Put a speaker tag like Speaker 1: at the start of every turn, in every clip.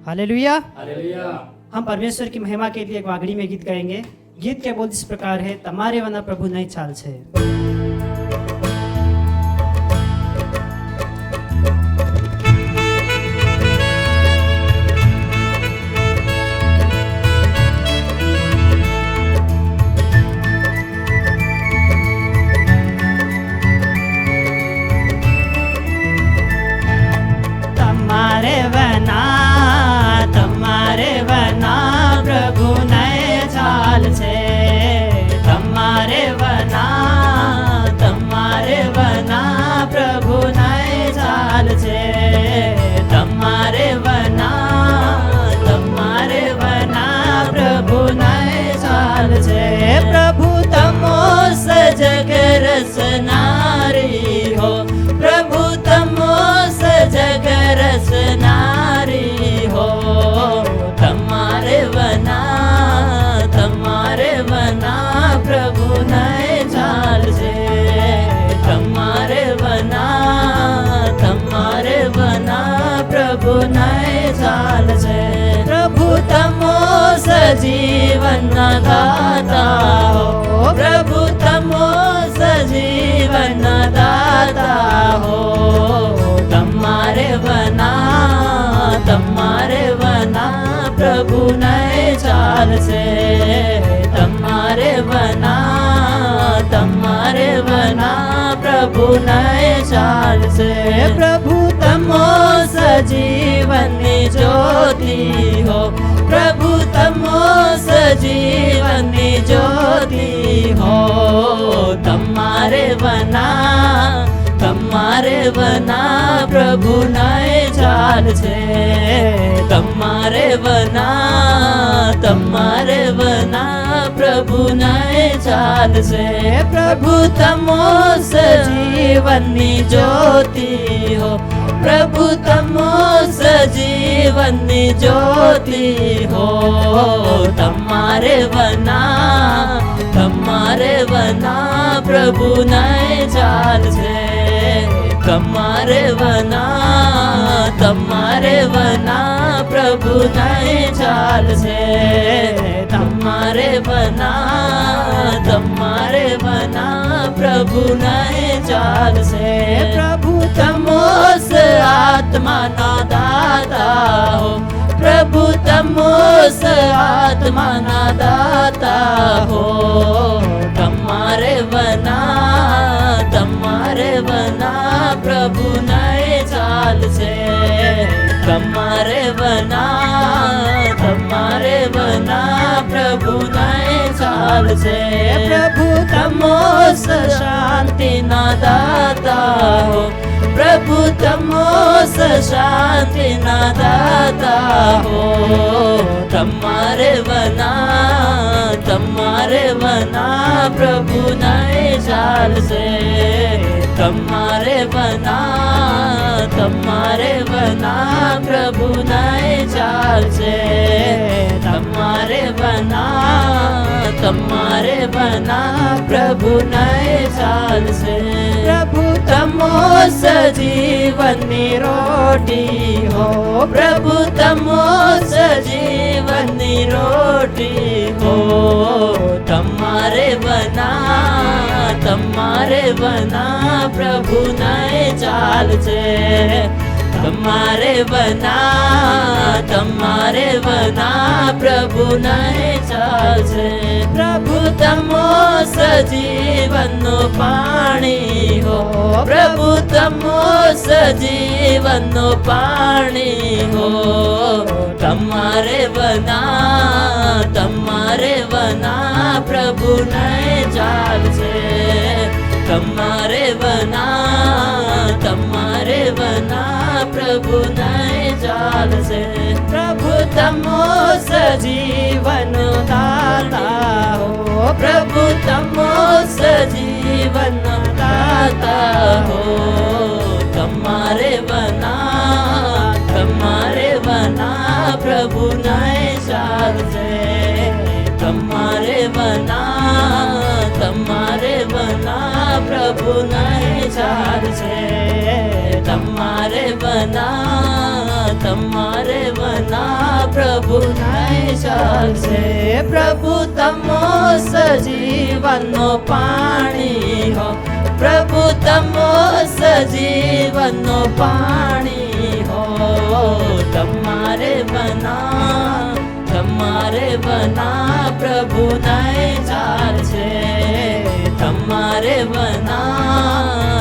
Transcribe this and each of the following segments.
Speaker 1: Hallelujah.
Speaker 2: Hallelujah.
Speaker 1: हम परमेश्वर की महिमा के लिए एक वागड़ी में गीत गाएंगे। गीत के बोल इस प्रकार है, तमारे वना प्रभु नहीं चाल छे।
Speaker 3: प्रभु नए चाल छे। तमारे वना प्रभु नए चाल छे। तमारे वना प्रभु नए चाल छे। प्रभु तमो सजग रसनारी हो। प्रभु तमो सजग रसनारी हो। तमारे वना प्रभु नए चाल छे। तमारे वना प्रभु नए चाल छे। प्रभु तमो सजीवन दाता हो। प्रभु तमो सजीवन दाता हो। तमारे वना प्रभु नए चाल छे। तमारे वना प्रभु नए चाल छे। प्रभु तमो सजीवनी ज्योति हो। प्रभु तमो सजीवनी ज्योति हो। तमारे वना प्रभु नए चाल छे। तमारे वना प्रभु नए चाल छे। प्रभु तमो सजीवनी ज्योति हो। प्रभु तमो सजीवनी ज्योति हो। तमारे वना प्रभु नए चाल छे। तमारे वना प्रभु नए चाल छे। तमारे वना प्रभु नए चाल छे। प्रभु तमोस आत्मा ना दाता हो। प्रभु तमोस आत्मा ना दाता हो। तमारे वना प्रभु नए चाल छे। तमारे वना प्रभु नए चाल छे। प्रभु तमोस शांति ना दाता हो। प्रभु तमोस शांति ना दाता हो। तमारे वना प्रभु नए चाल छे। तमारे वना प्रभु नए चाल छे। तमारे वना प्रभु नए चाल छे। प्रभु तमो सजीवनी रोटी हो। प्रभु तमो सजीवनी रोटी हो। तमारे वना प्रभु नए चाल छे। तमारे वना प्रभु नए चाल छे। प्रभु तमो सजीवन पाणी हो। प्रभु तमो सजीवन पाणी हो। तमारे वना प्रभु नए चाल छे। तमारे वना प्रभु नए चाल छे। प्रभु तमो सजीवन दाता हो। प्रभु तमो सजीवन दाता हो। तमारे वना प्रभु नए चाल छे। तमारे वना प्रभु नए चाल छे। तमारे वना ચાલશે પ્રભુ તમો સજીવનનો પાણી હો પ્રભુ તમો સજીવનનો પાણી હો તમારે બના પ્રભુ નહીં ચાલશે તમારે બના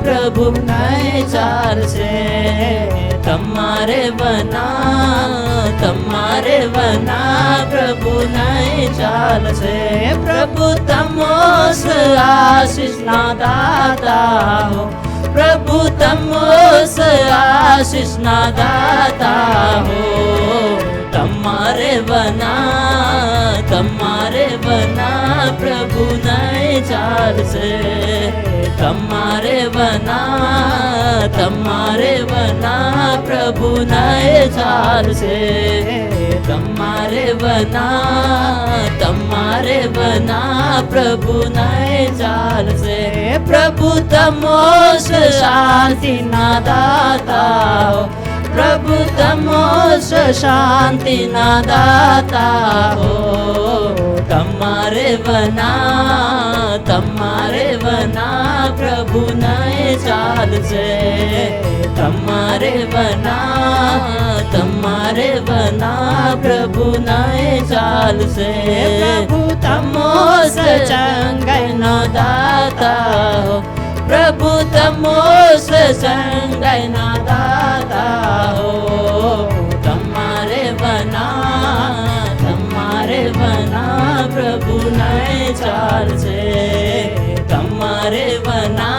Speaker 3: પ્રભુ નહીં ચાલશે તમારે બના પ્રભુ નહીં ચાલશે પ્રભુ તમોસ આશીષ ના દાતા હો પ્રભુ તમોસ આશીષ ના દાતા હો તમારે બના પ્રભુ નહીં ચાલશે તમારે બના પ્રભુ નહીં ચાલશે તમારે બના પ્રભુ નહીં ચાલશે પ્રભુ તમોસ શાંતિ ના દાતા હો પ્રભુ તમોસ શાંતિ ના દાતા હો તમારે બના પ્રભુ નહીં ચાલશે તમારે બના પ્રભુ નહીં ચાલશે પ્રભુ તમોસ ચંગાઈનો દાતા હો પ્રભુ તમોસ ચંગાઈના દાતા હો તમારે બના પ્રભુ નહીં ચાલશે તમારે બના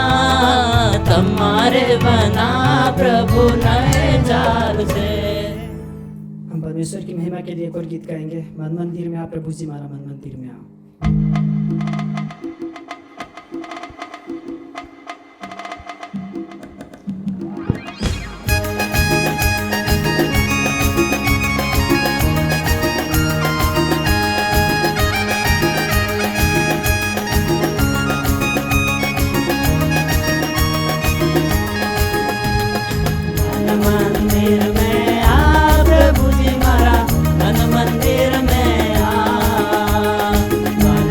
Speaker 3: પ્રભુ નહીં ચાલશે
Speaker 1: हम परमेश्वर की महिमा के लिए एक और गीत गाएंगे। मन मंदिर में आ प्रभु जी मारा मन मंदिर में आओ।
Speaker 3: मंदिर में आ प्रभु जी मारा मन मंदिर में आ मन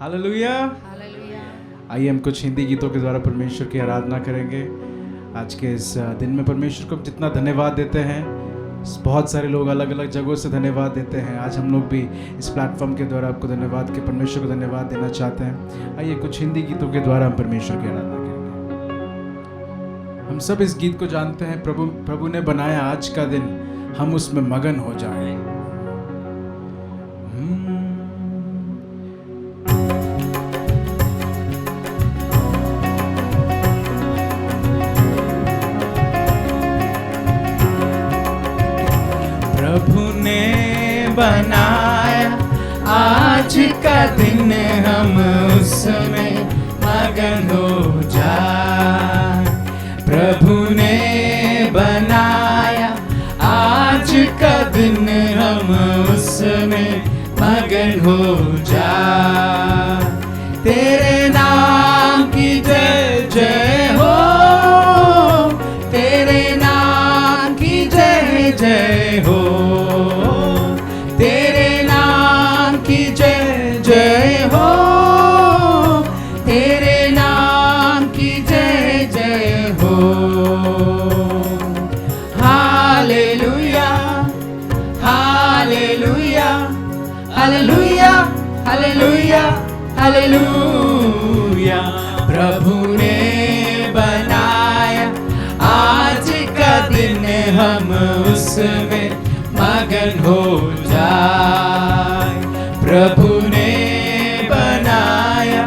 Speaker 2: हालेलुया। आइए हम कुछ हिंदी गीतों के द्वारा परमेश्वर की आराधना करेंगे। आज के इस दिन में परमेश्वर को जितना धन्यवाद देते हैं, बहुत सारे लोग अलग अलग जगहों से धन्यवाद देते हैं। आज हम लोग भी इस प्लेटफॉर्म के द्वारा आपको धन्यवाद के परमेश्वर को धन्यवाद देना चाहते हैं। आइए कुछ हिंदी गीतों के द्वारा हम परमेश्वर की आराधना करेंगे। हम सब इस गीत को जानते हैं, प्रभु ने बनाया आज का दिन, हम उसमें मगन हो जाएं। प्रभु ने बनाया आज का दिन, हम उसमें मगन हो जाए। प्रभु ने बनाया आज का दिन, हम उसमें मगन हो जाए। तेरे नाम की जय जय हो, तेरे नाम की जय जय हो, तेरे नाम की जय जय हो, तेरे नाम की जय जय हो। Hallelujah hallelujah hallelujah hallelujah hallelujah. प्रभु ने बनाया आज का दिन, हम उसमें मगन हो जाए। प्रभु ने बनाया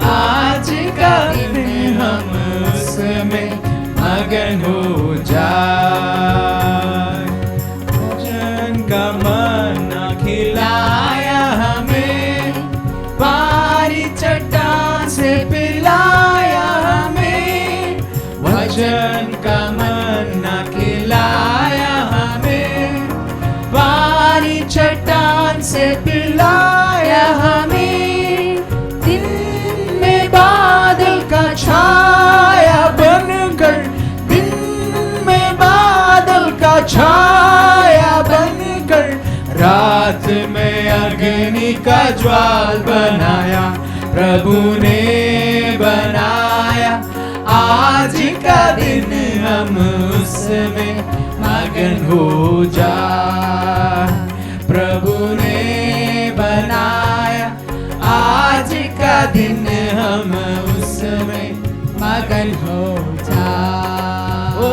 Speaker 2: आज का दिन, हम उसमें मगन हो जाए। वचन का मन्ना खिलाया हमें, बारी चट्टान से पिलाया हमें। वचन का मन्ना खिलाया हमें, बारी चट्टान से पिलाया हमें। दिन में बादल का छाया बनकर, दिन में बादल का छाया बनकर, रात में अग्नि का ज्वाल बनाया। प्रभु ने बनाया आज का दिन, हम उसमें मगन हो जाए। प्रभु ने बनाया आज का दिन, हम उसमें मगन हो जाए। ओ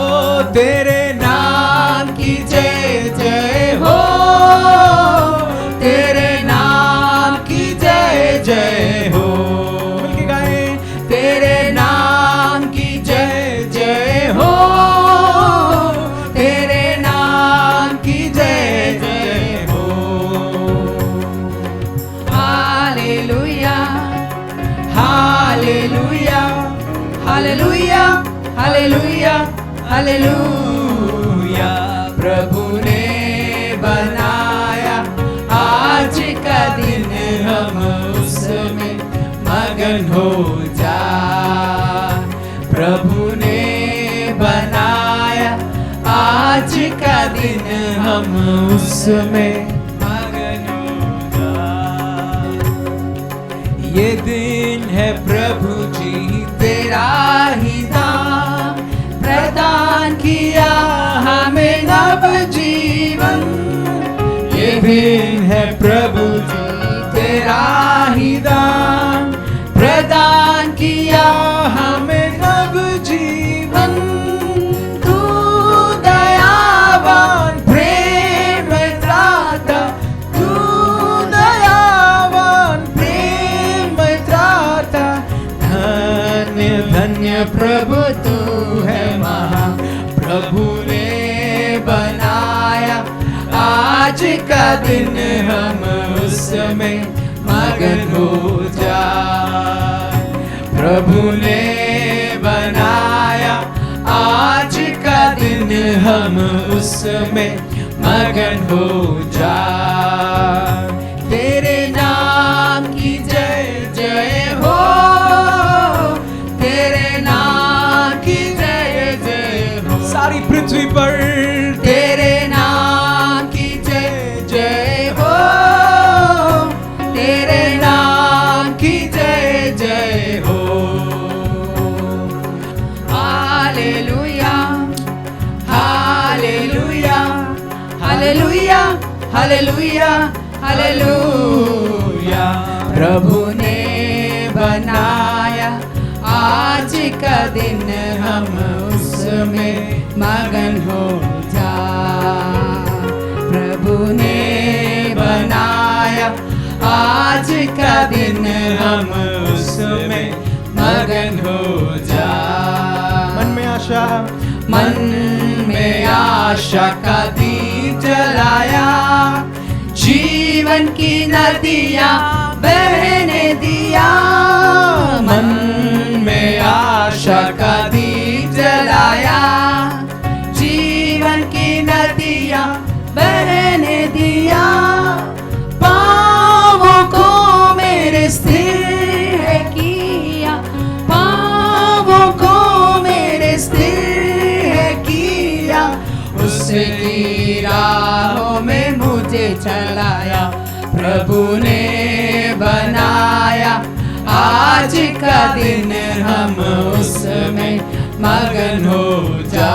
Speaker 2: तेरे नाम की जय जय हो, तेरे नाम की जय जय हो। मिलके गाए, तेरे नाम की जय जय हो, तेरे नाम की जय जय हो। Hallelujah hallelujah hallelujah hallelujah hallelujah. प्रभु ने बनाया आज का दिन, हम उसमें मगन हो जाए। प्रभु ने बनाया आज का दिन, हम उसमें मगन हो जाए। ये दिन है प्रभु जी तेरा ही दान, प्रदान किया हमें नव जीवन। ये दिन है प्रभु जी तेरा ही दान, प्रदान किया हमें नव जीवन। तू दयावान प्रेम त्राता, तू दयावान प्रेम त्राता। धन्य धन्य प्रभु तू है महा। प्रभु ने बनाया आज का दिन, हम उसमें मगन हो जाए। प्रभु ने बनाया आज का दिन, हम उसमें मगन हो जाए। तेरे नाम की जय जय हो, तेरे नाम की जय जय हो। सारी पृथ्वी पर तेरे नाम की जय जय हो, तेरे नाम की
Speaker 4: हालेलुया हालेलुया हालेलुया हालेलुया। प्रभु ने बनाया आज का दिन, हम उसमें मगन हो जा। प्रभु ने बनाया आज का दिन, हम उसमें मगन हो जा।
Speaker 2: मन में आशा,
Speaker 4: मन में आशा का दीप जलाया, जीवन की नदियाँ बहने दिया। मन में आशा का दीप जलाया, जीवन की नदियाँ बहने दिया। पाँवों को मेरे स्थिर है किया, पाँवों को मेरे स्थिर है किया। उसकी राहों में मुझे चलाया, प्रभु ने बनाया आज का दिन, हम उसमें मगन हो जा।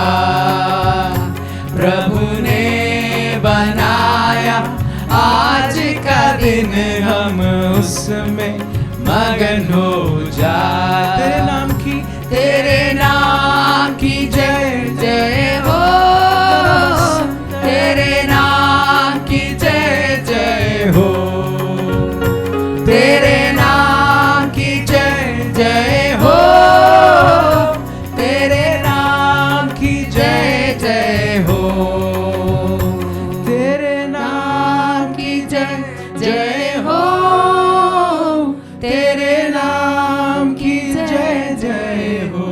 Speaker 4: प्रभु ने बनाया आज का दिन, हम उसमें मगन हो जा। तेरे नाम की जय जय हो, तेरे नाम की जय जय हो, तेरे नाम की जय जय हो, तेरे नाम की जय जय हो, तेरे नाम की जय जय हो, तेरे नाम की जय जय हो।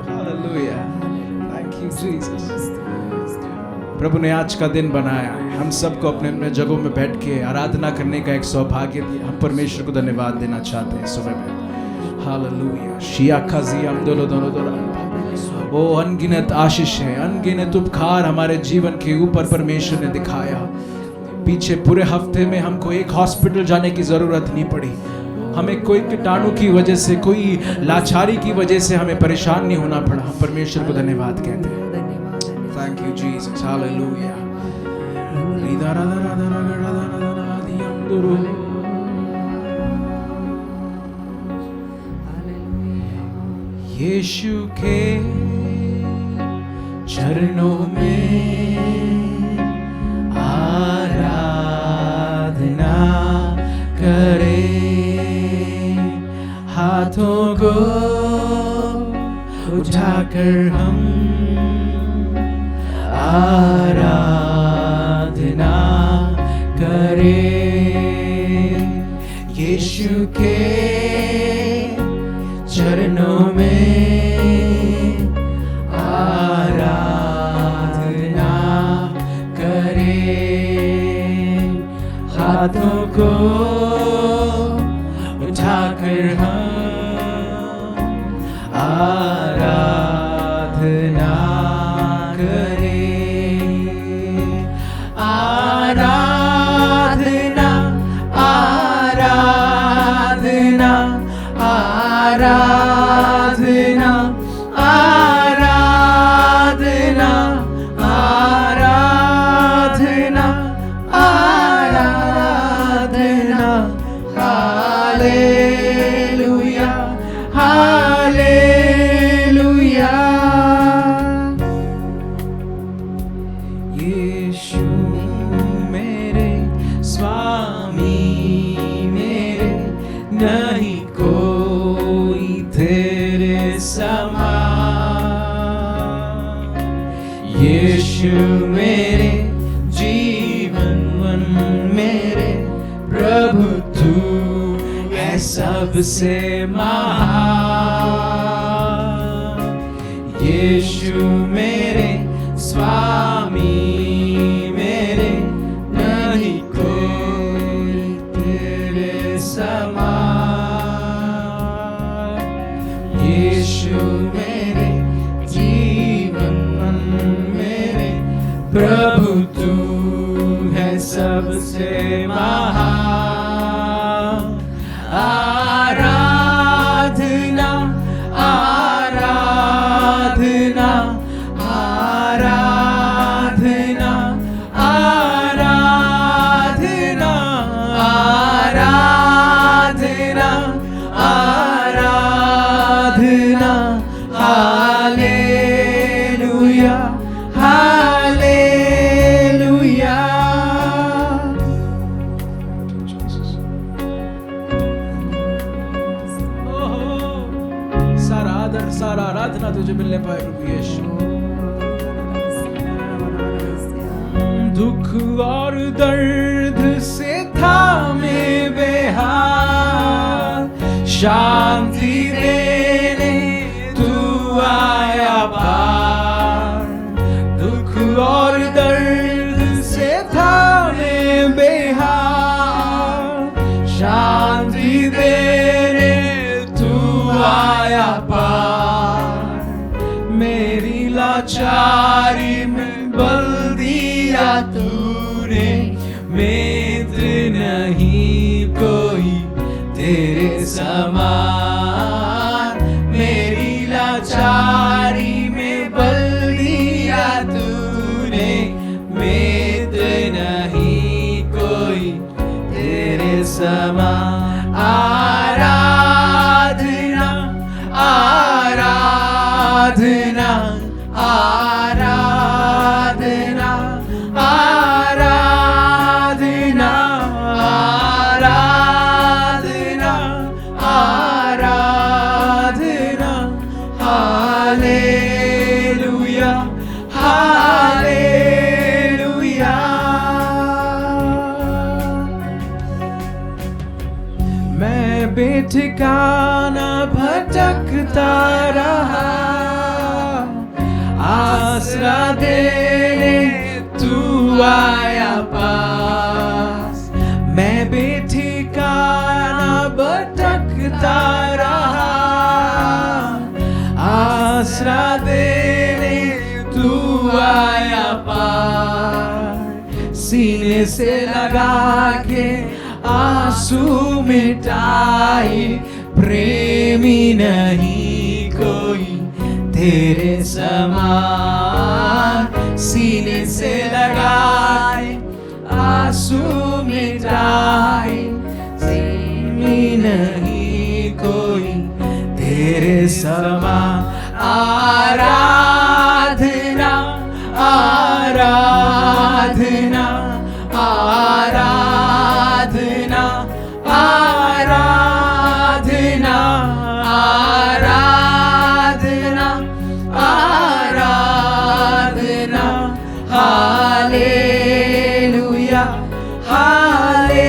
Speaker 2: Hallelujah, thank you Jesus. प्रभु ने आज का दिन बनाया है, हम सबको अपने अपने जगहों में बैठ के आराधना करने का एक सौभाग्य दिया। हम परमेश्वर को धन्यवाद देना चाहते हैं सुबह में। हालेलुया, शिया खाजी अमदोलो दोनों दोनों। ओ अनगिनत आशीष है, अनगिनत उपकार हमारे जीवन के ऊपर परमेश्वर ने दिखाया। पीछे पूरे हफ्ते में हमको एक हॉस्पिटल जाने की जरूरत नहीं पड़ी, हमें कोई कीटाणु की वजह से, कोई लाचारी की वजह से हमें परेशान नहीं होना पड़ा। हम परमेश्वर को धन्यवाद कहते हैं। Thank you Jesus, hallelujah. यीशु के चरणों में आराधना करें, हाथों को उठाकर हम आराधना करें। यीशु के चरणों में आराधना करें, हाथों को उठाकर हम आराधना करें। आराधना आराधना आराधना आराधना आराधना आराधना। Hallelujah hallelujah. यीशु मेरे स्वामी मेरे, नहीं कोई तेरे समान। यीशु मेरे जीवन मेरे प्रभु, तू है सबसे महान। यीशु मेरे स्वामी मेरे, नहीं कोई तेरे समान। यीशु मेरे जीवन मेरे प्रभु, तू है सबसे महान। आराधना आराधना आराधना मिलने पाए प्रभु यीशु। दुख और दर्द से थामे बेहाल, शांति देने तू आया पार। दुख और दर्द से थामे बेहाल, शांति देने तू आया पार। मेरी लाचारी में बल दिया तूने, मित्र नहीं कोई तेरे समान। मेरी लाचारी में बल दिया तूने, मित्र नहीं कोई तेरे समान। आराधना आराधना आराधना आराधना आराधना आराधना। Hallelujah hallelujah. मैं बेठिकाना भटकता रहा, आसरा देने तू आया पास। मैं बेठिकाना भटकता रहा, आसरा देने तू आया पार। सीने से लगा के आंसू मिटाए, प्रेमी नहीं कोई तेरे समान। सीने से लगाए आंसू मिटाए, प्रेमी नहीं कोई तेरे समान। आराधना आराधना आराधना आराधना आराधना आराधना। Hallelujah hallelujah.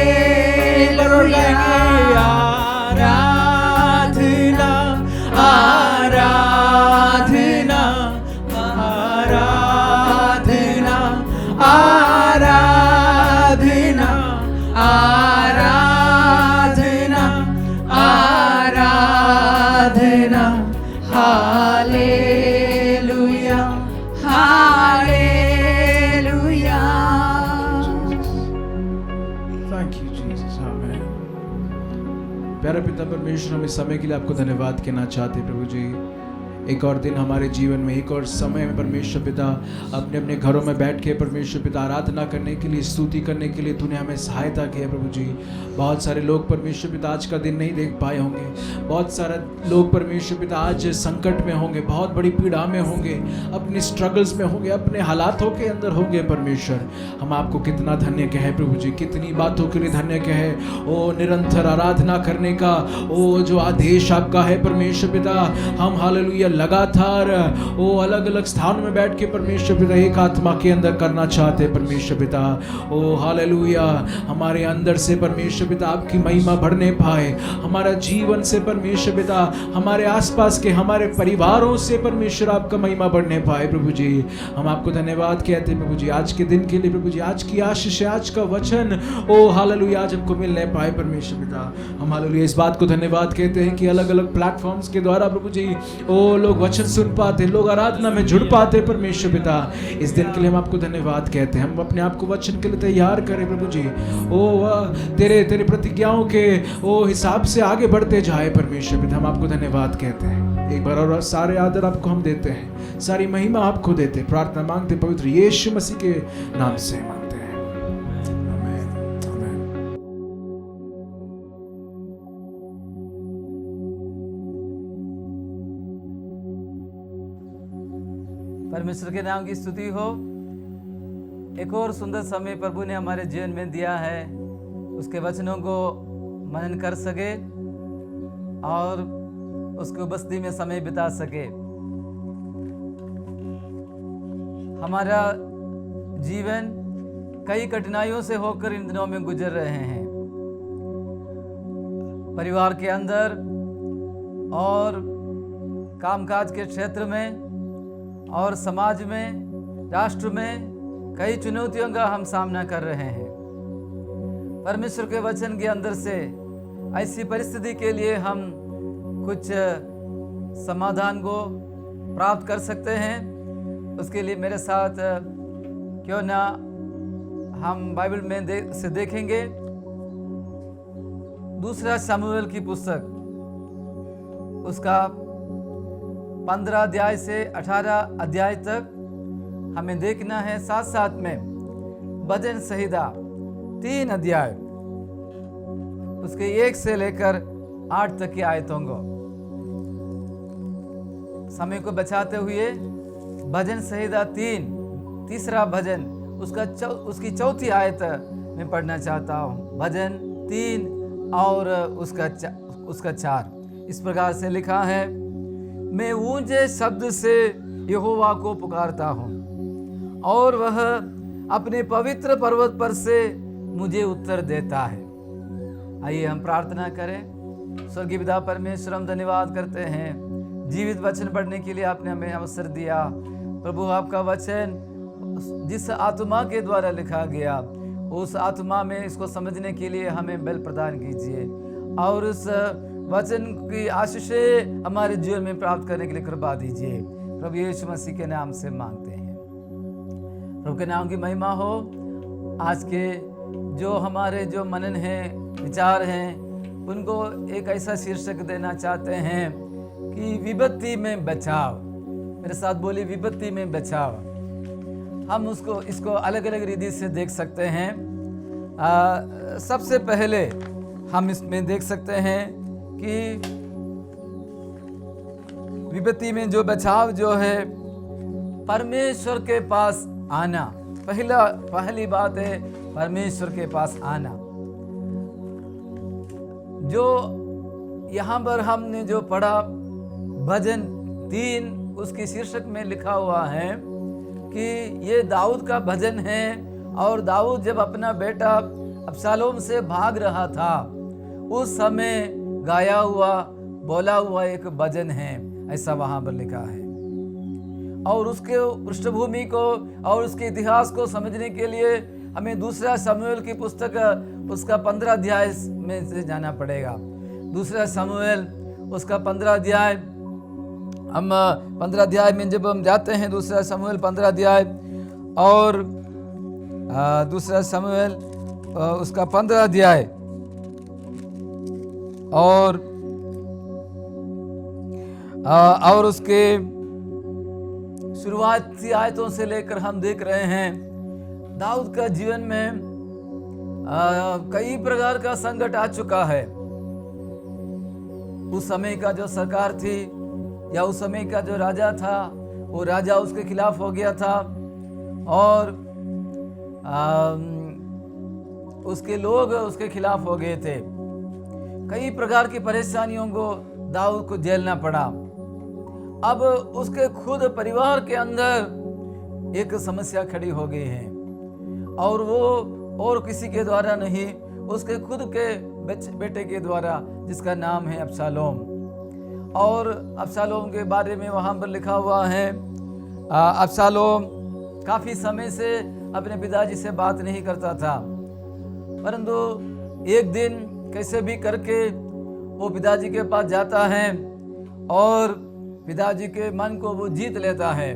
Speaker 2: आराधना आराधना आराधना आराधना आराधना आराधना। Hallelujah hallelujah. Thank you Jesus. आमीन। प्यारे पिता परमेश्वर, हम इस समय के लिए आपको धन्यवाद कहना चाहते हैं प्रभु जी। एक और दिन हमारे जीवन में, एक और समय में परमेश्वर पिता अपने अपने घरों में बैठ के परमेश्वर पिता आराधना करने के लिए, स्तुति करने के लिए तूने हमें सहायता की है प्रभु जी। बहुत सारे लोग परमेश्वर पिता आज का दिन नहीं देख पाए होंगे, बहुत सारे लोग परमेश्वर पिता आज संकट में होंगे, बहुत बड़ी पीड़ा में होंगे, अपने स्ट्रगल्स में होंगे, अपने हालातों के अंदर होंगे। परमेश्वर हम आपको कितना धन्य कहें प्रभु जी, कितनी बातों के लिए धन्य कहें। ओ निरंतर आराधना करने का ओ जो आदेश आपका है परमेश्वर पिता, हम हालेलुया लगातार वो अलग अलग स्थान में बैठ के परमेश्वर पिता एक आत्मा के अंदर करना चाहते हैं परमेश्वर पिता। ओ हालेलुया, हमारे अंदर से परमेश्वर पिता आपकी महिमा बढ़ने पाए, हमारा जीवन से परमेश्वर पिता, हमारे आसपास के हमारे परिवारों से परमेश्वर आपका महिमा बढ़ने पाए प्रभु जी। हम आपको धन्यवाद कहते हैं प्रभु जी आज के दिन के लिए प्रभु जी, आज की आशीष है, आज का वचन ओ हालेलुया आज हमको मिलने पाए परमेश्वर पिता। हम हालेलुया इस बात को धन्यवाद कहते हैं कि अलग अलग प्लेटफॉर्म्स के द्वारा प्रभु जी ओ लोग वचन सुन पाते, लोग आराधना में जुड़ पाते परमेश्वर पिता। इस दिन के लिए हम आपको धन्यवाद कहते हैं। हम अपने आप को वचन के लिए तैयार करें प्रभु जी, ओ तेरे प्रतिज्ञाओं के ओ हिसाब से आगे बढ़ते जाए परमेश्वर पिता। हम आपको धन्यवाद कहते हैं। एक बार और सारे आदर आपको हम देते हैं, सारी महिमा आपको देते हैं। प्रार्थना मांगते पवित्र यीशु मसीह के नाम से मांगते हैं, आमीन आमीन।
Speaker 5: परमेश्वर के नाम की स्तुति हो। एक और सुंदर समय प्रभु ने हमारे जीवन में दिया है, उसके वचनों को मनन कर सके और उसकी उपस्थिति में समय बिता सके। हमारा जीवन कई कठिनाइयों से होकर इन दिनों में गुजर रहे हैं। परिवार के अंदर और कामकाज के क्षेत्र में और समाज में, राष्ट्र में कई चुनौतियों का हम सामना कर रहे हैं। परमेश्वर के वचन के अंदर से ऐसी परिस्थिति के लिए हम कुछ समाधान को प्राप्त कर सकते हैं। उसके लिए मेरे साथ क्यों ना हम बाइबल में से देखेंगे दूसरा शमूएल की पुस्तक, उसका 15 अध्याय से 18 अध्याय तक हमें देखना है। साथ साथ में भजन संहिता 3 अध्याय, उसके 1 से लेकर 8 तक की आयतों को समय को बचाते हुए भजन संहिता 3 भजन उसकी 4थी आयत में पढ़ना चाहता हूँ। भजन 3 और उसका 4 इस प्रकार से लिखा है। मैं ऊंचे शब्द से यहोवा को पुकारता हूँ और वह अपने पवित्र पर्वत पर से मुझे उत्तर देता है। आइए हम प्रार्थना करें। स्वर्गीय पिता परमेश्वर, हम धन्यवाद करते हैं जीवित वचन पढ़ने के लिए आपने हमें अवसर दिया। प्रभु, आपका वचन जिस आत्मा के द्वारा लिखा गया उस आत्मा में इसको समझने के लिए हमें बल प्रदान कीजिए और उस वचन की आशीषें हमारे जीवन में प्राप्त करने के लिए कृपा दीजिए। प्रभु यीशु मसीह के नाम से मांगते हैं। प्रभु के नाम की महिमा हो। आज के जो हमारे जो मनन हैं, विचार हैं, उनको एक ऐसा शीर्षक देना चाहते हैं कि विपत्ति में बचाव। मेरे साथ बोली, विपत्ति में बचाव। हम इसको अलग अलग रीति से देख सकते हैं। सबसे पहले हम इसमें देख सकते हैं कि विपत्ति में जो बचाव जो है, परमेश्वर के पास आना। पहली बात है परमेश्वर के पास आना। जो यहाँ पर हमने जो पढ़ा भजन 3 उसकी शीर्षक में लिखा हुआ है कि ये दाऊद का भजन है और दाऊद जब अपना बेटा अबशालोम से भाग रहा था उस समय गाया हुआ, बोला हुआ एक भजन है, ऐसा वहाँ पर लिखा है। और उसके पृष्ठभूमि को और उसके इतिहास को समझने के लिए हमें दूसरा शमूएल की पुस्तक उसका 15 अध्याय में से जाना पड़ेगा। दूसरा शमूएल उसका 15 अध्याय, हम 15 अध्याय में जब हम जाते हैं, दूसरा शमूएल 15 अध्याय और दूसरा शमूएल उसका 15 अध्याय और उसके शुरुआती आयतों से लेकर हम देख रहे हैं दाऊद का जीवन में कई प्रकार का संकट आ चुका है। उस समय का जो सरकार थी या उस समय का जो राजा था, वो राजा उसके खिलाफ हो गया था और उसके लोग उसके खिलाफ हो गए थे। कई प्रकार की परेशानियों को दाऊद को झेलना पड़ा। अब उसके खुद परिवार के अंदर एक समस्या खड़ी हो गई है और वो और किसी के द्वारा नहीं, उसके खुद के बेटे के द्वारा, जिसका नाम है अबशालोम। और अबशालोम के बारे में वहाँ पर लिखा हुआ है, अबशालोम काफ़ी समय से अपने पिताजी से बात नहीं करता था, परंतु एक दिन कैसे भी करके वो पिताजी के पास जाता है और पिताजी के मन को वो जीत लेता है।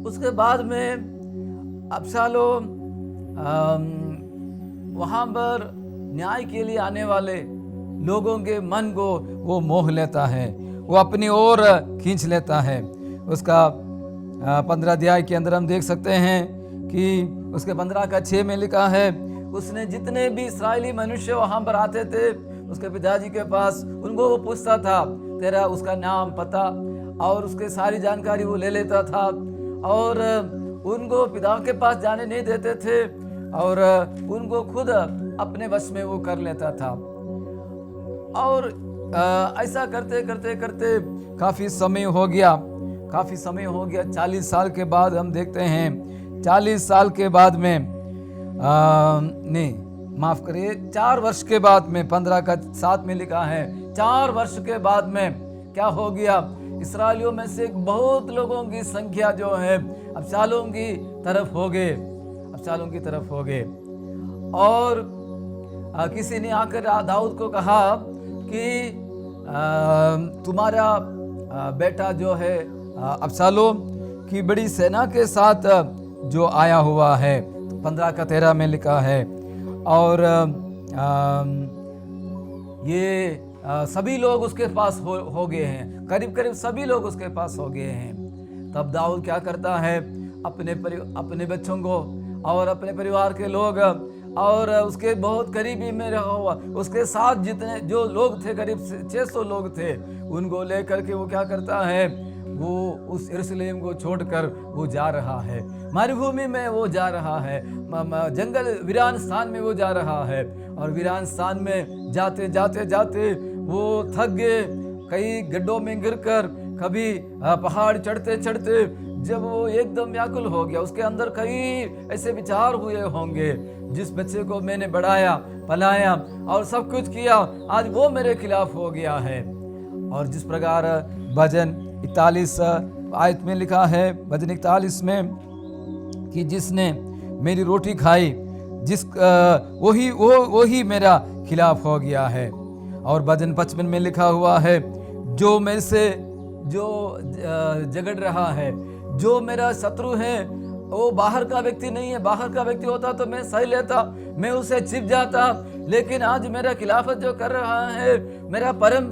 Speaker 5: उसके बाद में अबशालोम वहाँ पर न्याय के लिए आने वाले लोगों के मन को वो मोह लेता है, वो अपनी ओर खींच लेता है। उसका 15 अध्याय के अंदर हम देख सकते हैं कि उसके 15 का 6 में लिखा है, उसने जितने भी इस्राएली मनुष्य वहाँ पर आते थे उसके पिताजी के पास, उनको वो पूछता था तेरा उसका नाम, पता और उसके सारी जानकारी वो ले लेता था और उनको पिता के पास जाने नहीं देते थे और उनको खुद अपने वश में वो कर लेता था। और ऐसा करते करते करते काफ़ी समय हो गया। काफ़ी समय हो गया, 40 साल के बाद हम देखते हैं, 40 साल के बाद में नहीं माफ़ करिए, 4 वर्ष के बाद में, 15 का 7 में लिखा है, 4 वर्ष के बाद में क्या हो गया, इस्राएलियों में से बहुत लोगों की संख्या जो है अबशालोम की तरफ हो गए, अबशालोम की तरफ हो गए। और किसी ने आकर दाऊद को कहा कि तुम्हारा बेटा जो है अबशालोम की बड़ी सेना के साथ जो आया हुआ है, 15 का 13 में लिखा है। और ये सभी लोग उसके पास हो गए हैं, करीब करीब सभी लोग उसके पास हो गए हैं। तब दाऊद क्या करता है, अपने बच्चों को और अपने परिवार के लोग और उसके बहुत करीबी में रहा हुआ, उसके साथ जितने जो लोग थे, करीब 600 लोग थे, उनको लेकर के वो क्या करता है, वो उस यरूशलेम को छोड़कर वो जा रहा है, मरुभूमि में वो जा रहा है, जंगल वीरान स्थान में वो जा रहा है। और वीरान स्थान में जाते जाते जाते वो थक गए, कई गड्ढों में गिरकर, कभी पहाड़ चढ़ते चढ़ते जब वो एकदम व्याकुल हो गया, उसके अंदर कई ऐसे विचार हुए होंगे, जिस बच्चे को मैंने बढ़ाया, पलाया और सब कुछ किया, आज वो मेरे खिलाफ हो गया है। और जिस प्रकार भजन 41 आयत में लिखा है, भजन 41 में, कि जिसने मेरी रोटी खाई, वही मेरा खिलाफ हो गया है। और भजन 55 में लिखा हुआ है, जो मेरे से जो झगड़ रहा है, जो मेरा शत्रु है, वो बाहर का व्यक्ति नहीं है, बाहर का व्यक्ति होता तो मैं सह लेता, मैं उसे छिप जाता, लेकिन आज मेरा खिलाफत जो कर रहा है, मेरा परम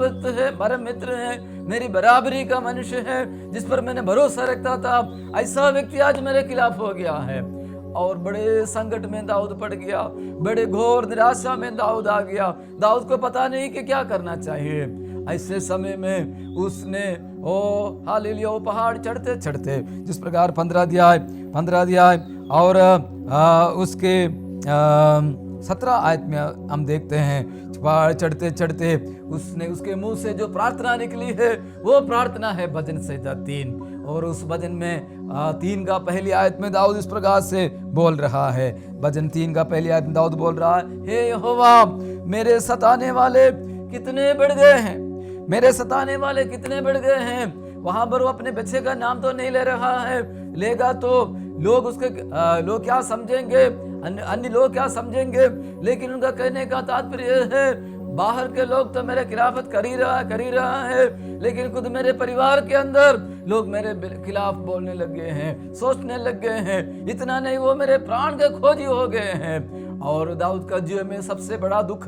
Speaker 5: मित्र है, मेरी बराबरी का मनुष्य है, जिस पर मैंने भरोसा रखता था, ऐसा व्यक्ति आज मेरे खिलाफ हो गया है। और बड़े संकट में दाऊद पड़ गया, बड़े घोर निराशा में दाऊद आ गया, दाऊद को पता नहीं कि क्या करना चाहिए। ऐसे समय में उसने हालेलुया वो पहाड़ चढ़ते चढ़ते, जिस प्रकार 15 अध्याय और उसके 17 आयत में हम देखते हैं, पहाड़ चढ़ते चढ़ते उसके मुंह से जो प्रार्थना निकली है, वो प्रार्थना है भजन संहिता 3। और उस भजन में 3 का पहली आयत में दाऊद इस प्रकार से बोल रहा है, भजन 3 का पहली आयत में दाऊद बोल रहा है, हे यहोवा, मेरे सताने वाले कितने बढ़ गए हैं, मेरे सताने वाले कितने बढ़ गए हैं। वहां पर वो अपने बच्चे का नाम तो नहीं ले रहा है, लेगा तो लोग उसके लोग क्या समझेंगे, अन्य लोग क्या समझेंगे, लेकिन उनका कहने का तात्पर्य है, बाहर के लोग तो मेरे खिलाफत कर ही रहा है, लेकिन खुद मेरे परिवार के अंदर लोग मेरे खिलाफ बोलने लग गए हैं, सोचने लग गए हैं। इतना नहीं, वो मेरे प्राण के खोजी हो गए हैं। और दाऊद का जीवन में सबसे बड़ा दुख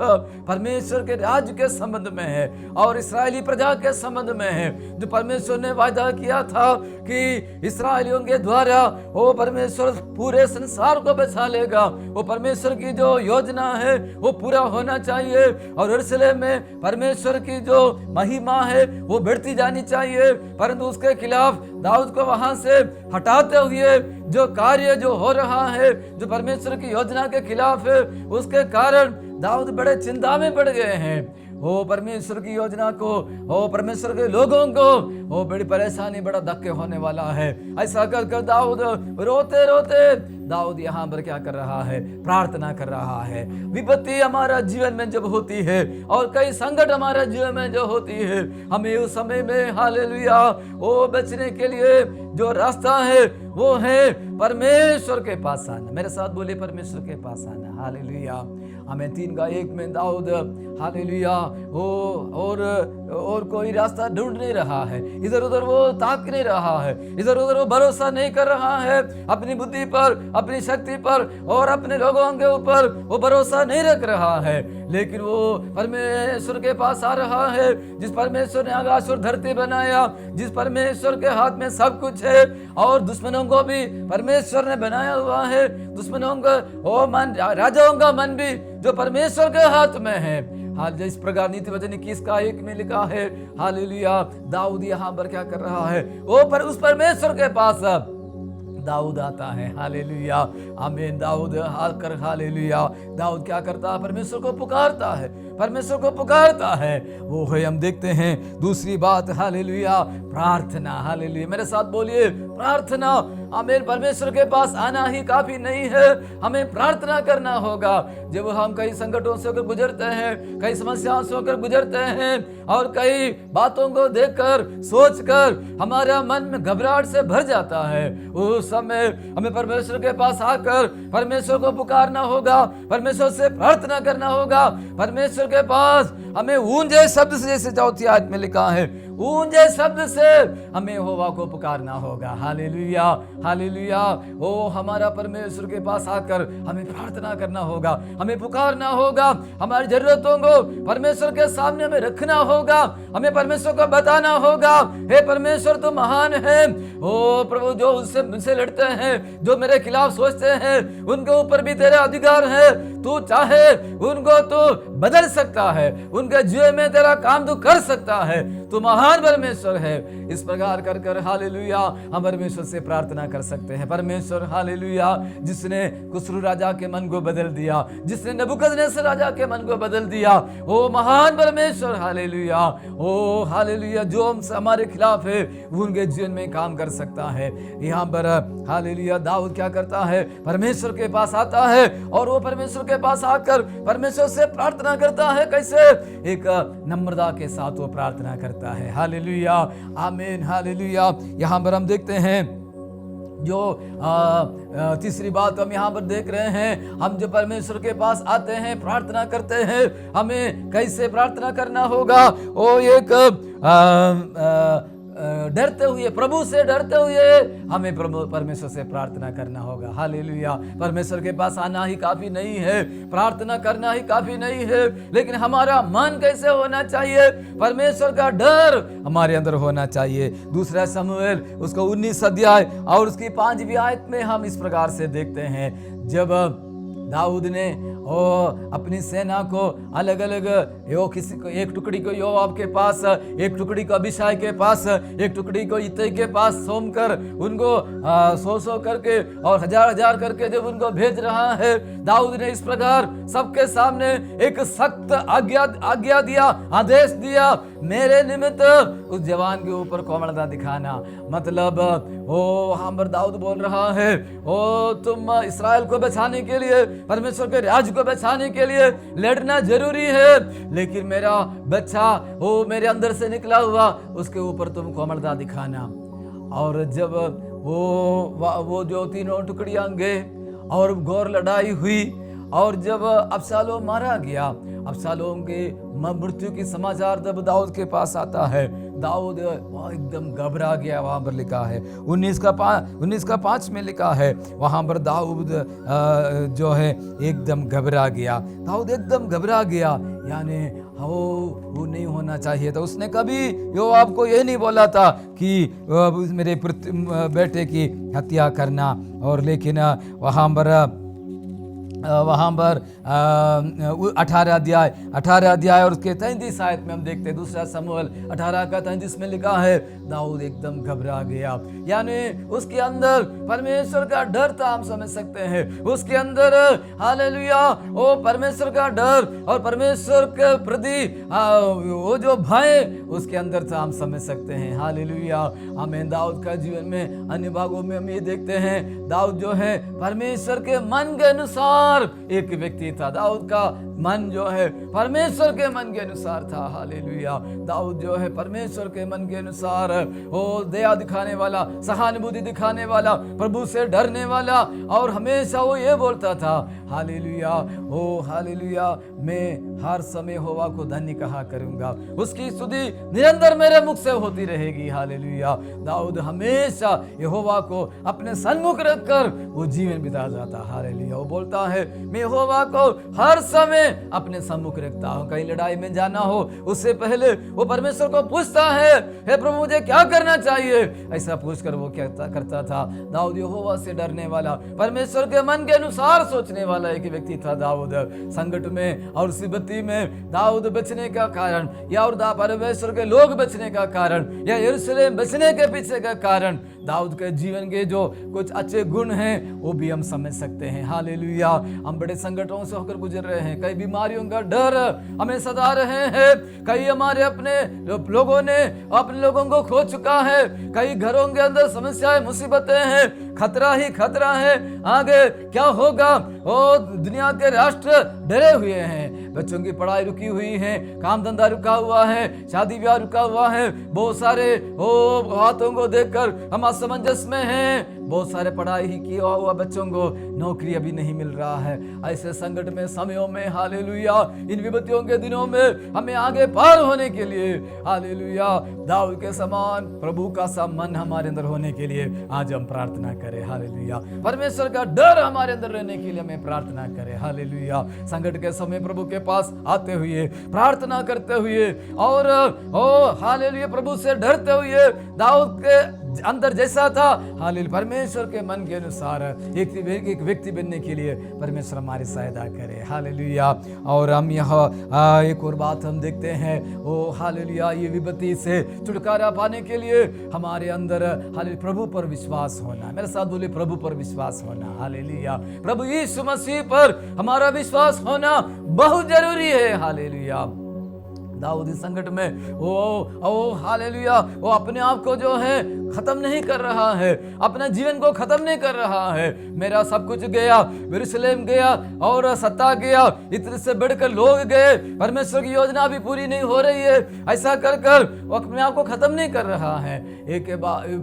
Speaker 5: परमेश्वर के राज्य के संबंध में है और इस्राएली प्रजा के संबंध में है, जो परमेश्वर ने वायदा किया था कि इस्राएलियों के द्वारा वो परमेश्वर पूरे संसार को बचा लेगा। वो परमेश्वर की जो योजना है वो पूरा होना चाहिए और यरूशलेम में परमेश्वर की जो महिमा है वो बढ़ती जानी चाहिए। परंतु उसके खिलाफ दाऊद को वहां से हटाते हुए जो कार्य जो हो रहा है, जो परमेश्वर की योजना के खिलाफ है, उसके कारण दाऊद बड़े चिंता में पड़ गए हैं। वो परमेश्वर की योजना को, वो परमेश्वर के लोगों को वो बड़ी परेशानी, बड़ा धक्के होने वाला है। ऐसा कर दाऊद रोते रोते दाऊद यहाँ पर क्या कर रहा है, प्रार्थना कर रहा है। विपत्ति हमारा जीवन में जब होती है और कई संकट हमारा जीवन में जो होती है, हमें उस समय में हालेलुया वो बचने के लिए जो रास्ता है वो है परमेश्वर के पास आना। मेरे साथ बोले, परमेश्वर के पास आना। हालेलुया। हमें 3:1 में दाऊद हालेलुया वो और कोई रास्ता ढूंढ नहीं रहा है, इधर उधर वो ताक नहीं रहा है, इधर उधर वो भरोसा नहीं कर रहा है अपनी बुद्धि पर, अपनी शक्ति पर और अपने लोगों के ऊपर वो भरोसा नहीं रख रहा है, लेकिन वो परमेश्वर के पास आ रहा है, जिस परमेश्वर ने आकाश और धरती बनाया, जिस परमेश्वर के हाथ में सब कुछ है और दुश्मनों को भी परमेश्वर ने बनाया हुआ है। दुश्मनों का वो मन, राजाओं का मन भी जो परमेश्वर के हाथ में है। हाल इस प्रकार नीति वचन 21:1 में लिखा है, हालेलुया। दाऊद यहाँ पर क्या कर रहा है, वो पर उस परमेश्वर के पास दाऊद आता है। हालेलुया, आमीन। दाऊद आकर हालेलुया, दाऊद क्या करता है, परमेश्वर को पुकारता है। परमेश्वर को पुकारता है वो है, हम देखते हैं दूसरी बात, हालेलुया, प्रार्थना। हालेलुया, मेरे साथ बोलिए प्रार्थना। आमीन। परमेश्वर के पास आना ही काफी नहीं है, हमें प्रार्थना करना होगा। जब हम कई संकटों से होकर गुजरते हैं, कई समस्याओं से होकर गुजरते हैं और कई बातों को देखकर सोचकर हमारा मन में घबराहट से भर जाता है, उस समय हमें परमेश्वर के पास आकर परमेश्वर को पुकारना होगा, परमेश्वर से प्रार्थना करना होगा। परमेश्वर के पास हमें ऊंचे शब्द से, जैसे चौथी आयत में लिखा है, ऊंचे शब्द से हमें यहोवा को पुकारना होगा। Hallelujah, hallelujah. ओ हमारा परमेश्वर के पास आकर हमें प्रार्थना करना होगा, हमें पुकारना होगा, हमारी जरूरतों को परमेश्वर के सामने हमें रखना होगा, हमें परमेश्वर को बताना होगा, हे परमेश्वर तू महान है। ओ प्रभु, जो उससे मुझसे लड़ते हैं, जो मेरे खिलाफ सोचते हैं, उनके ऊपर भी तेरा अधिकार है। तू चाहे उनको तू बदल सकता है, उनके जीवन में तेरा काम तू कर सकता है। तू महान परमेश्वर है। इस प्रकार कर कर हालेलुया हम परमेश्वर से प्रार्थना कर सकते हैं। परमेश्वर हालेलुया, जिसने कुस्रू राजा के मन को बदल दिया, जिसने नबूकदनेस्सर राजा के मन को बदल दिया, ओ महान परमेश्वर, हालेलुया, ओ हालेलुया, जो हमसे हमारे खिलाफ है वो उनके जीवन में काम कर सकता है। यहाँ पर हालेलुया दाऊद क्या करता है, परमेश्वर के पास आता है और वो परमेश्वर के पास आकर परमेश्वर से प्रार्थना करता है। कैसे? एक नम्रता के साथ वो प्रार्थना करता है। हालेलुया, आमीन, हालेलुया। यहाँ पर हम देखते हैं जो तीसरी बात हम यहाँ पर देख रहे हैं, हम जो परमेश्वर के पास आते हैं, प्रार्थना करते हैं, हमें कैसे प्रार्थना करना होगा। वो एक डरते हुए, प्रभु से डरते हुए हमें प्रभु परमेश्वर से प्रार्थना करना होगा। हालेलुया, परमेश्वर के पास आना ही काफी नहीं है, प्रार्थना करना ही काफी नहीं है, लेकिन हमारा मन कैसे होना चाहिए, परमेश्वर का डर हमारे अंदर होना चाहिए। दूसरा शमूएल उसको 19 अध्याय और उसकी 5वीं आयत में हम इस प्रकार से देखते हैं, जब दाऊद ने अपनी सेना को अलग अलग, किसी को एक टुकड़ी को योआब के पास, एक टुकड़ी को अबीशाय के पास, एक टुकड़ी को इत्तै के पास सौंप कर उनको 100 करके और 1000 करके जब उनको भेज रहा है, दाऊद ने इस प्रकार सबके सामने एक सख्त आज्ञा दिया, आदेश दिया, मेरे निमित्त उस जवान के ऊपर कोमलता दिखाना। मतलब वहां पर दाऊद बोल रहा है, तुम इस्राएल को बचाने के लिए, परमेश्वर के राज्य को बचाने के लिए लड़ना जरूरी है, लेकिन मेरा बच्चा मेरे अंदर से निकला हुआ, उसके ऊपर तुम कोमलता दिखाना। और जब वो जो तीनों टुकड़ियां गए और घोर लड़ाई हुई और जब अबशालोम मारा गया, अबशालोम के मृत्यु की समाचार जब दाऊद के पास आता है, दाऊद एकदम घबरा गया। वहाँ पर लिखा है 19 का 5 में लिखा है, वहाँ पर दाऊद जो है एकदम घबरा गया। दाऊद एकदम घबरा गया, यानी वो नहीं होना चाहिए था। उसने कभी योआब को ये नहीं बोला था कि मेरे बेटे की हत्या करना। और लेकिन वहाँ पर 18 अध्याय और उसके 33 आयत में हम देखते हैं, दूसरा शमूएल 18 का 33 में लिखा है, दाऊद एकदम घबरा गया, यानी उसके अंदर परमेश्वर का डर था। हम समझ सकते हैं उसके अंदर हालेलुया वो परमेश्वर का डर और परमेश्वर के प्रति वो जो भय उसके अंदर था, हम समझ सकते हैं। हालेलुया, हमें दाऊद का जीवन में अन्य भागों में हम ये देखते हैं, दाऊद जो है परमेश्वर के मन के अनुसार एक व्यक्ति था। दाऊद का मन जो है परमेश्वर के मन के अनुसार था। हालेलुया, दाऊद जो है परमेश्वर के मन के अनुसार वो दया दिखाने वाला, सहानुभूति दिखाने वाला, प्रभु से डरने वाला, और हमेशा वो ये बोलता था, हालेलुया, ओ हालेलुया, मैं हर समय यहोवा को धन्य कहा करूंगा, उसकी स्तुति निरंतर मेरे मुख से होती रहेगी। हालेलुया, दाऊद हमेशा यहोवा को अपने सन्मुख रखकर वो जीवन बिता जाता। हालेलुया, वो बोलता है, मैं यहोवा को हर समय अपने सम्मुख रखता हूं। कहीं लड़ाई में जाना हो उससे पहले वो परमेश्वर को पूछता है, हे प्रभु मुझे क्या करना चाहिए, ऐसा पूछकर वो क्या करता था। दाऊद यहोवा से डरने वाला, परमेश्वर के मन के अनुसार सोचने वाला एक व्यक्ति था दाऊद। संकट में और मुसीबती में दाऊद बचने का कारण, या और परमेश्वर के लोग बचने का कारण, या यरूशलेम बचने के पीछे का कारण दाऊद के जीवन के जो कुछ अच्छे गुण हैं वो भी हम समझ सकते हैं। हालेलुया। हम बड़े संकटों से होकर गुजर रहे हैं, कई बीमारियों का डर हमें सता रहे हैं, कई हमारे अपने लोगों ने अपने लोगों को खो चुका है, कई घरों के अंदर समस्याएं मुसीबतें हैं, खतरा ही खतरा है, आगे क्या होगा। ओ दुनिया के राष्ट्र डरे हुए हैं, बच्चों की पढ़ाई रुकी हुई है, काम धंधा रुका हुआ है, शादी ब्याह रुका हुआ है, बहुत सारे बातों को देखकर हम असमंजस में हैं। बहुत सारे पढ़ाई ही किया हुआ बच्चों को नौकरी अभी नहीं मिल रहा है। ऐसे संकट में समयों में हालेलुया, इन विपत्तियों के दिनों में हमें आगे पार होने के लिए हालेलुया दाऊद के समान प्रभु का सा मन हमारे अंदर होने के लिए आज हम प्रार्थना करें। हालेलुया। परमेश्वर का डर हमारे अंदर रहने के लिए हमें प्रार्थना करें। हालेलुया। संकट के समय प्रभु के पास आते हुए, प्रार्थना करते हुए और हालेलुया प्रभु से डरते हुए दाऊद के अंदर जैसा था हालेलुया परमेश्वर के मन के अनुसार एक व्यक्ति बनने के लिए परमेश्वर हमारी सहायता करे। हालेलुया। और हम यहाँ एक और बात हम देखते हैं, ओ हालेलुया, ये विपत्ति से छुटकारा पाने के लिए हमारे अंदर हालेलुया प्रभु पर विश्वास होना। मेरे साथ बोले, प्रभु पर विश्वास होना। हालेलुया। प्रभु यीशु मसीह पर हमारा विश्वास होना बहुत जरूरी है। हालेलुया। दाऊद इस संकट में ओ हालेलुया वो अपने आप को जो है खत्म नहीं कर रहा है, अपने जीवन को खत्म नहीं कर रहा है। मेरा सब कुछ गया, यरूशलेम गया और सत्ता गया, इतने से बढ़कर लोग गए, परमेश्वर की योजना भी पूरी नहीं हो रही है, ऐसा कर कर वो अपने आप को खत्म नहीं कर रहा है। एक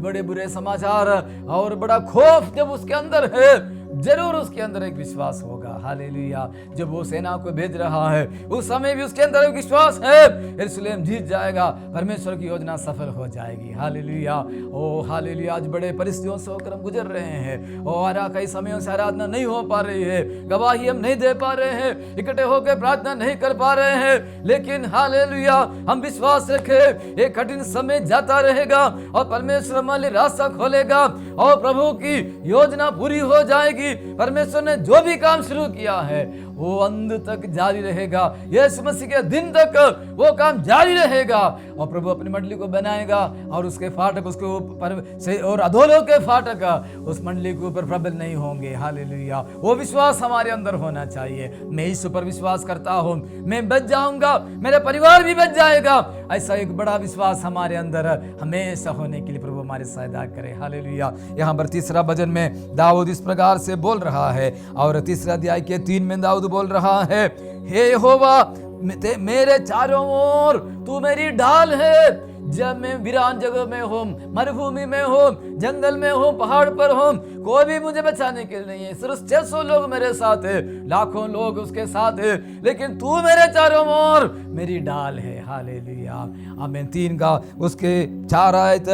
Speaker 5: बड़े बुरे समाचार और बड़ा खौफ जब उसके अंदर है, जरूर उसके अंदर एक विश्वास होगा। हालेलुया। जब वो सेना को भेज रहा है उस समय भी उसके अंदर एक विश्वास है, यरूशलेम जीत जाएगा, परमेश्वर की योजना सफल हो जाएगी। हालेलुया। ओ हालेलुया। आज बड़े परिस्थितियों से होकर हम गुजर रहे हैं और कई समयों से आराधना नहीं हो पा रही है, गवाही हम नहीं दे पा रहे हैं, इकट्ठे होकर प्रार्थना नहीं कर पा रहे हैं, लेकिन हालेलुया हम विश्वास रखें, एक कठिन समय जाता रहेगा और परमेश्वर हमारे रास्ता खोलेगा और प्रभु की योजना पूरी हो जाएगी। परमेश्वर ने जो भी काम शुरू किया है वो अंत तक जारी रहेगा, यीशु मसीह के दिन तक वो काम जारी रहेगा और प्रभु अपनी मंडली को बनाएगा और उसके फाटक उसके ऊपर और अधोलोक के फाटक उस मंडली के ऊपर प्रबल नहीं होंगे। हालेलुया। वो विश्वास हमारे अंदर होना चाहिए। मैं यीशु पर विश्वास करता हूँ, मैं बच जाऊंगा, मेरा परिवार भी बच जाएगा, ऐसा एक बड़ा विश्वास हमारे अंदर हमेशा होने के लिए प्रभु हमारी सहायता करे। हालेलुया। यहाँ पर तीसरा भजन में दाऊद इस प्रकार से बोल रहा है और तीसरा अध्याय के 3 में दाऊद बोल रहा है, हे यहोवा मेरे चारों ओर तू मेरी ढाल है, जब मैं वीरान जगह में हूँ, मरुभूमि में हूँ, जंगल में हूँ, पहाड़ पर हूँ, कोई भी मुझे बचाने के लिए नहीं है। सिर्फ 600 लोग मेरे साथ है, लाखों लोग उसके साथ है, लेकिन तू मेरे चारों ओर मेरी ढाल है। हालेलुया। आमीन। 3 का उसके 4 आयत,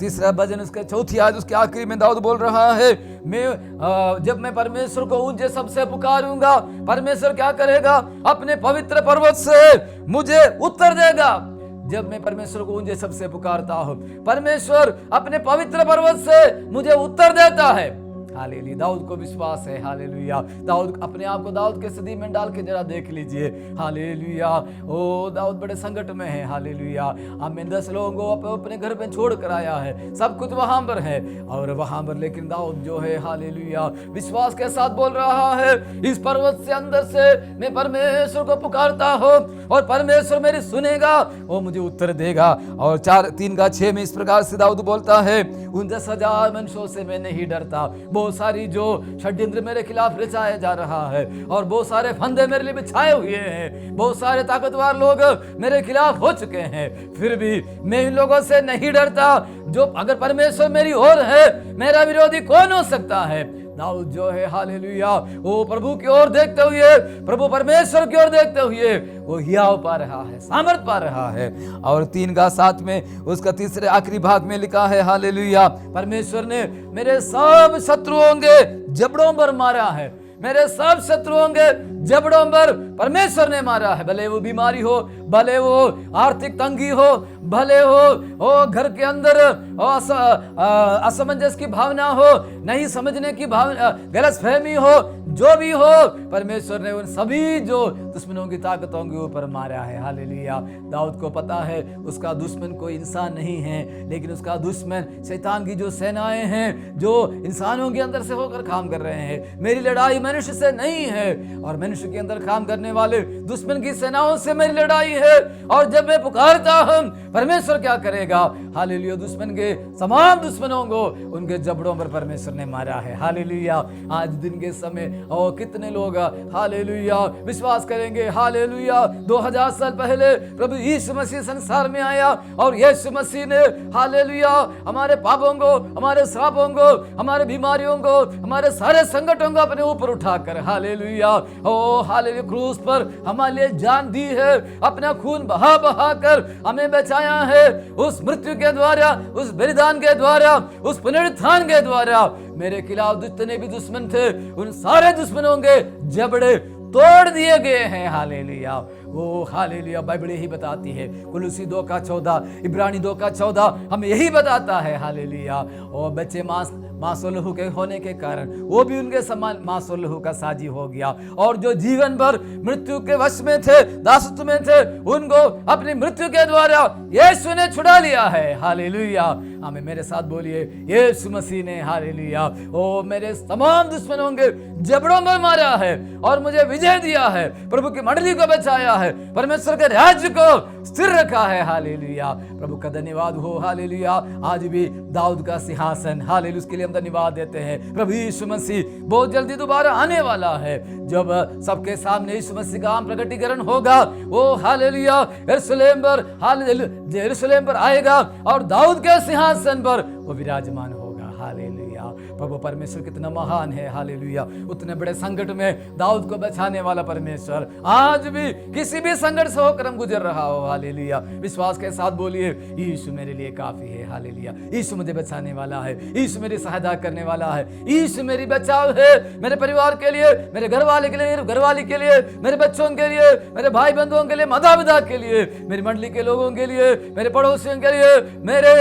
Speaker 5: तीसरा भजन उसके 4 आयत उसके आखिरी में दाऊद बोल रहा है, मैं जब मैं परमेश्वर को ऊंचे सबसे पुकारूंगा, परमेश्वर क्या करेगा? अपने पवित्र पर्वत से मुझे उत्तर देगा। जब मैं परमेश्वर को ऊंचे सबसे पुकारता हूं, परमेश्वर अपने पवित्र पर्वत से मुझे उत्तर देता है। हालेलुया। दाऊद को विश्वास है। हालेलुया। दाऊद अपने आप को दाऊद के स्थिति में डाल के जरा देख लीजिए। हालेलुया। ओ दाऊद बड़े संकट में है। हालेलुया। आमीन। 10 लोगों को अपने घर में छोड़ कर आया है, सब कुछ वहां पर है और वहां पर लेकिन दाऊद जो है हालेलुया विश्वास के साथ बोल रहा है, इस पर्वत से अंदर से मैं परमेश्वर को पुकारता हूं और परमेश्वर मेरी सुनेगा, वो मुझे उत्तर देगा। और 3 का 6 में इस प्रकार से दाऊद बोलता है, 49,000 मनुष्यों से मैं नहीं डरता। बहुत सारी जो षड्यंत्र मेरे खिलाफ रचाया जा रहा है और बहुत सारे फंदे मेरे लिए बिछाए हुए हैं, बहुत सारे ताकतवर लोग मेरे खिलाफ हो चुके हैं, फिर भी मैं इन लोगों से नहीं डरता। जो अगर परमेश्वर मेरी ओर है, मेरा विरोधी कौन हो सकता है? दाऊद जो है हालेलुया वो प्रभु की ओर देखते हुए, प्रभु परमेश्वर की ओर देखते हुए वो हियाव पा रहा है, सामर्थ पा रहा है। और 3 का 7 में उसका तीसरे आखिरी भाग में लिखा है, हालेलुया परमेश्वर ने मेरे सब शत्रुओं के जबड़ों पर मारा है, मेरे सब शत्रुओं के जबड़ों पर परमेश्वर ने मारा है। भले वो बीमारी हो, भले वो आर्थिक तंगी हो, भले हो घर के अंदर असमंजस की भावना हो, नहीं समझने की भावना, गलतफहमी हो, जो भी हो, परमेश्वर ने उन सभी जो दुश्मनों की ताकतों के ऊपर मारा है। हालेलुया। दाऊद को पता है उसका दुश्मन कोई इंसान नहीं है, लेकिन उसका दुश्मन शैतान की जो सेनाएं हैं, जो इंसानों के अंदर से होकर काम कर रहे हैं। मेरी लड़ाई मनुष्य से नहीं है, और मनुष्य के अंदर काम करने वाले दुश्मन की सेनाओं से मेरी लड़ाई है। और जब मैं पुकारता हूं, परमेश्वर क्या करेगा? हालेलुया। दुश्मन के तमाम दुश्मनों को उनके जबड़ों पर परमेश्वर ने मारा है। हालेलुया। आज दिन के समय और कितने लोग हालेलुया विश्वास करेंगे, हालेलुया 2000 साल पहले प्रभु यीशु मसीह संसार में आया, और यीशु मसीह ने हालेलुया हमारे पापों को, हमारे श्रापों को, हमारे बीमारियों को, हमारे सारे संकटों को अपने ऊपर उठाकर हालेलुया ओ हालेलुया क्रूस पर हमारे लिए जान दी है, अपना खून बहा बहा कर हमें बचाया है। उस मृत्यु के द्वारा, उस बलिदान के द्वारा, उस पुनरुत्थान के द्वारा मेरे खिलाफ जितने भी दुश्मन थे, उन सारे दुश्मनों के जबड़े तोड़ दिए गए हैं। हालेलुया। वो हालेलुया बाइबल यही बताती है, कुलुसी 2:14, इब्रानी 2:14 हमें यही बताता है। हालेलुया। और बच्चे मांस और लहू के होने के कारण वो भी उनके समान मांस और लहू का साजी हो गया, और जो जीवन भर मृत्यु के वश में थे, दासत्व में थे, उनको अपनी मृत्यु के द्वारा यीशु ने छुड़ा लिया है। हालेलुया। हमें मेरे साथ बोलिए, यीशु मसीह ने हालेलुया ओ मेरे तमाम दुश्मनों के जबड़ों में मारा है और मुझे विजय दिया है, प्रभु की मंडली को बचाया है, परमेश्वर के राज्य को स्थिर रखा है। हालेलुया। प्रभु का धन्यवाद हो। हालेलुया। आज भी दाऊद का सिंहासन, हालेलुया, उसके लिए हम धन्यवाद देते हैं। प्रभु यीशु मसीह बहुत जल्दी दोबारा आने वाला है, जब सबके सामने यीशु मसीह का प्रकटीकरण होगा। वो हालेलुया यरूशलेम पर आएगा और दाऊद के सिंहासन पर वो विराजमान होगा। हालेलुया। प्रभु परमेश्वर कितना महान है। हालेलुया। उतने बड़े संकट में दाऊद को बचाने वाला परमेश्वर आज भी किसी भी संकट से होकर हम गुजर रहा हो। हालेलुया। विश्वास के साथ बोलिए, यीशु मेरे लिए काफी है। हालेलुया। यीशु मुझे बचाने वाला है, यीशु मेरी सहायता करने वाला है, यीशु मेरी बचाव है, मेरे परिवार के लिए, मेरे घर वाले के लिए, मेरे घरवाली के लिए, मेरे बच्चों के लिए, मेरे भाई बंधुओं के लिए, माता पिता के लिए, मेरी मंडली के लोगों के लिए, मेरे पड़ोसियों के लिए, मेरे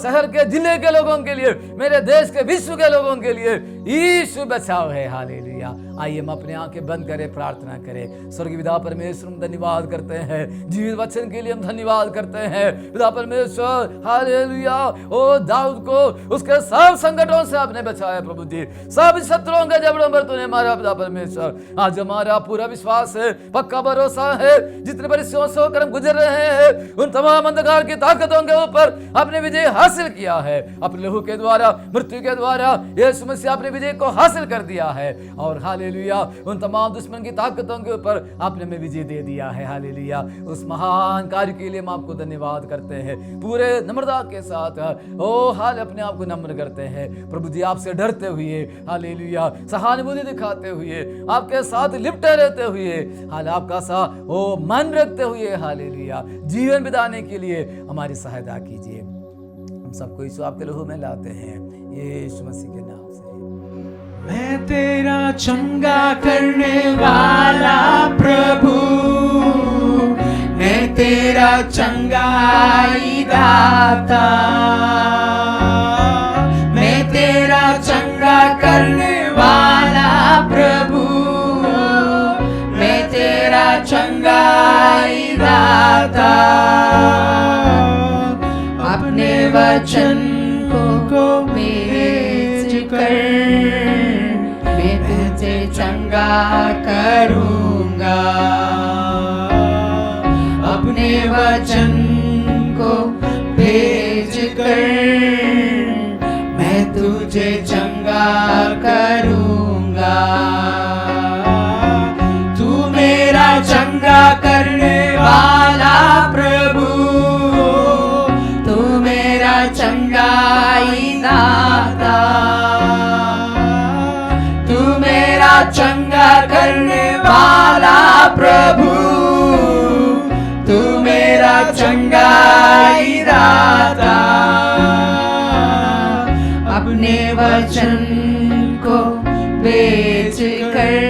Speaker 5: शहर के जिले के लोगों के लिए, मेरे देश के विश्व के लोगों के लिए यीशु बचाव है। हालेलुया। आइए हम अपने आंखें बंद करें, प्रार्थना करें। स्वर्गीय पिता परमेश्वर हम धन्यवाद करते हैं, जीवित वचन के लिए हम धन्यवाद करते हैं। पिता परमेश्वर हालेलुया ओ दाऊद को उसके सब संकटों से आपने बचाया प्रभु जी, सब शत्रुओं के जबड़ों पर तूने मारा। पिता परमेश्वर आज हमारा पूरा विश्वास है, पक्का भरोसा है, जितने परिस्थितियों से होकर हम गुजर रहे हैं उन तमाम अंधकार की ताकतों के ऊपर आपने विजय हासिल किया है। अपने लहू के द्वारा, मृत्यु के द्वारा यीशु मसीह आपने विजय को हासिल कर दिया है, और हालेलुया उन तमाम दुश्मन की ताकतों के ऊपर आपने हमें विजय दे दिया है। हालेलुया। उस महान कार्य के लिए हम आपको धन्यवाद करते हैं, पूरे नम्रता के साथ ओ हाल अपने आप को नम्र करते हैं प्रभु जी, आपसे डरते हुए, हालेलुया सहानुभूति दिखाते हुए, आपके साथ लिपटे रहते हुए, हाल आपका सा ओ मन रखते हुए, हालेलुया जीवन बिताने के लिए हमारी सहायता कीजिए। हम सबको यीशु आपके लहू में लाते हैं, यीशु मसीह के नाम से।
Speaker 4: मैं तेरा चंगा करने वाला प्रभु, मैं तेरा चंगाई दाता, मैं तेरा चंगा करने वाला प्रभु, मैं तेरा चंगाई दाता। अपने वचन को भेज कर मैं तुझे चंगा करूंगा, अपने वचन को भेज कर मैं तुझे चंगा करूंगा। तू मेरा चंगा करने वाला प्रभु, तू मेरा चंगाई दाता, तू मेरा चंगा करने वाला प्रभु, तू मेरा चंगाई दाता। अपने वचन को भेज कर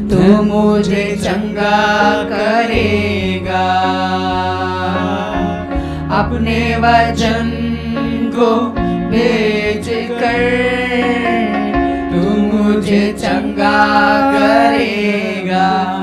Speaker 4: तू मुझे चंगा करेगा, अपने वचन को भेज कर तू मुझे चंगा करेगा।